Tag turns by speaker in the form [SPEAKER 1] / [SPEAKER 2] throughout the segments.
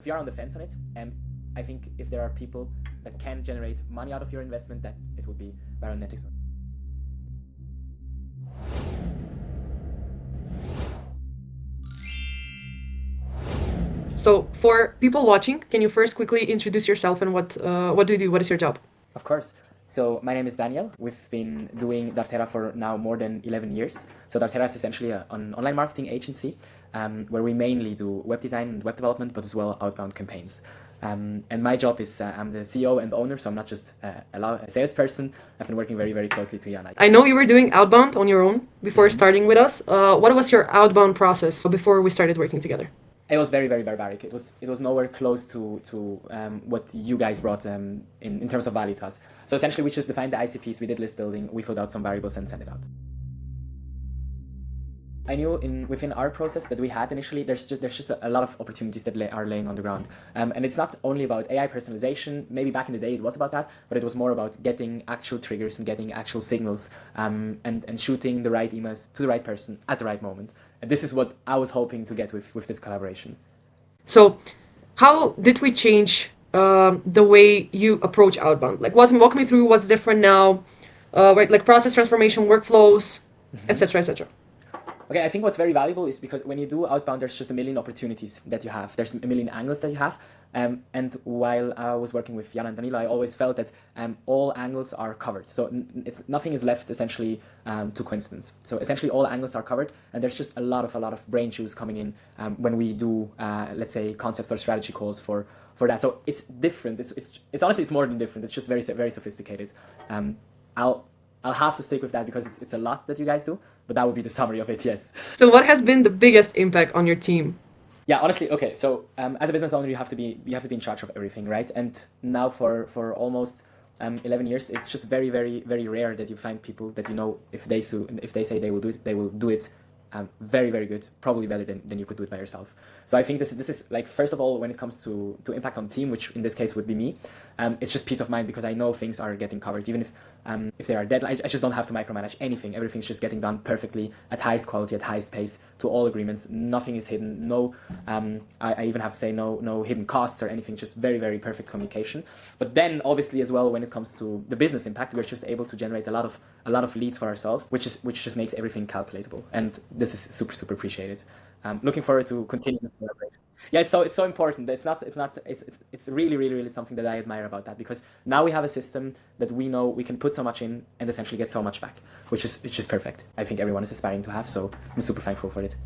[SPEAKER 1] If you're on the fence on it, I think if there are people that can generate money out of your investment, that it would be Viralnetix.
[SPEAKER 2] So for people watching, can you first quickly introduce yourself and what do you do? What is your job?
[SPEAKER 1] Of course. So my name is Daniel. We've been doing Dartera for now more than 11 years. So Dartera is essentially an online marketing agency where we mainly do web design and web development, but as well outbound campaigns. And my job is I'm the CEO and owner, so I'm not just a salesperson. I've been working very, very closely to Jana.
[SPEAKER 2] I know you were doing outbound on your own before starting with us. What was your outbound process before we started working together?
[SPEAKER 1] It was very, very barbaric. It was nowhere close to what you guys brought in terms of value to us. So essentially, we just defined the ICPs, we did list building, we filled out some variables and sent it out. I knew within our process that we had initially, there's just a lot of opportunities that are laying on the ground. And it's not only about AI personalization. Maybe back in the day it was about that, but it was more about getting actual triggers and getting actual signals and shooting the right emails to the right person at the right moment. And this is what I was hoping to get with this collaboration.
[SPEAKER 2] So how did we change the way you approach outbound? Like walk me through what's different now, right? Like process transformation, workflows, etc., etc.
[SPEAKER 1] Okay, I think what's very valuable is because when you do outbound, there's just a million opportunities that you have. There's a million angles that you have. And while I was working with Jan and Danilo, I always felt that all angles are covered. So nothing is left essentially to coincidence. So essentially all angles are covered, and there's just a lot of brain juice coming in when we do, let's say, concepts or strategy calls for that. So it's different. It's honestly, it's more than different. It's just very, very sophisticated. I'll have to stick with that because it's a lot that you guys do, but that would be the summary of it, yes.
[SPEAKER 2] So what has been the biggest impact on your team?
[SPEAKER 1] Yeah, honestly, okay. So as a business owner, you have to be in charge of everything, right? And now for almost 11 years, it's just very, very, very rare that you find people that you know if they say they will do it very, very good, probably better than you could do it by yourself. So I think this is like, first of all, when it comes to impact on the team, which in this case would be me, it's just peace of mind because I know things are getting covered, even if they are dead. I just don't have to micromanage anything. Everything's just getting done perfectly at highest quality, at highest pace, to all agreements. Nothing is hidden. No, I even have to say no hidden costs or anything. Just very, very perfect communication. But then obviously as well, when it comes to the business impact, we're just able to generate a lot of leads for ourselves, which just makes everything calculatable. And this is super, super appreciated. Looking forward to continue this collaboration. Yeah, it's so important. It's really, really, really something that I admire about that, because now we have a system that we know we can put so much in and essentially get so much back, which is perfect. I think everyone is aspiring to have, so I'm super thankful for it.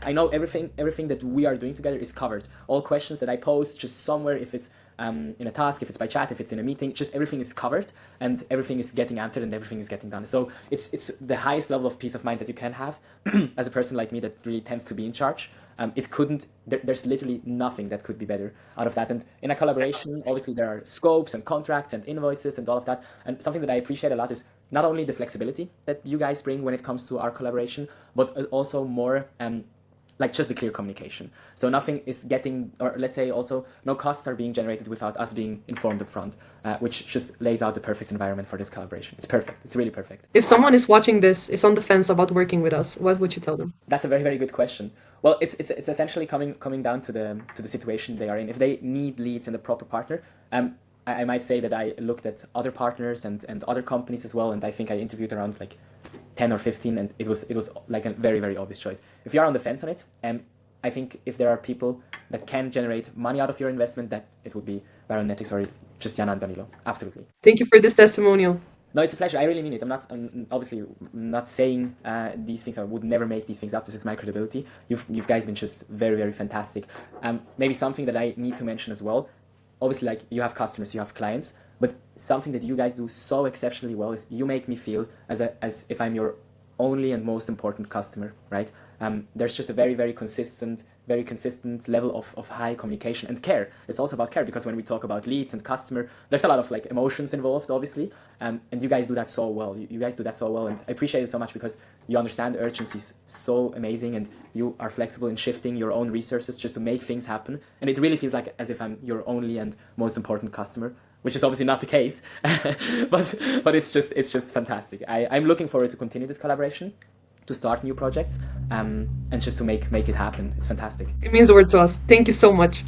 [SPEAKER 1] I know everything that we are doing together is covered. All questions that I post, just somewhere, if it's in a task, if it's by chat, if it's in a meeting, just everything is covered and everything is getting answered and everything is getting done. So it's the highest level of peace of mind that you can have as a person like me that really tends to be in charge. There's literally nothing that could be better out of that. And in a collaboration, obviously there are scopes and contracts and invoices and all of that. And something that I appreciate a lot is not only the flexibility that you guys bring when it comes to our collaboration, but also more like just the clear communication. So nothing is getting, or let's say also no costs are being generated without us being informed up front, which just lays out the perfect environment for this collaboration. It's perfect. It's really perfect.
[SPEAKER 2] If someone is watching this, is on the fence about working with us, what would you tell them?
[SPEAKER 1] That's a very, very good question. Well, it's essentially coming down to the situation they are in. If they need leads and a proper partner, I might say that I looked at other partners and other companies as well, and I think I interviewed around like 10 or 15, and it was like a very, very obvious choice. If you are on the fence on it, I think if there are people that can generate money out of your investment, that it would be Viralnetix or just Jana and Danilo. Absolutely.
[SPEAKER 2] Thank you for this testimonial.
[SPEAKER 1] No, it's a pleasure. I really mean it. I'm obviously not saying these things. I would never make these things up. This is my credibility. You've guys been just very, very fantastic. Maybe something that I need to mention as well. Obviously, like, you have customers, you have clients, but something that you guys do so exceptionally well is you make me feel as if I'm your only and most important customer, right? There's just a very, very consistent level of high communication and care. It's also about care, because when we talk about leads and customer, there's a lot of like emotions involved, obviously, and you guys do that so well. You guys do that so well, and I appreciate it so much because you understand the urgency is so amazing, and you are flexible in shifting your own resources just to make things happen. And it really feels like as if I'm your only and most important customer, which is obviously not the case, but it's just fantastic. I'm looking forward to continue this collaboration. to start new projects, and just to make it happen. It's fantastic.
[SPEAKER 2] It means the word to us. Thank you so much.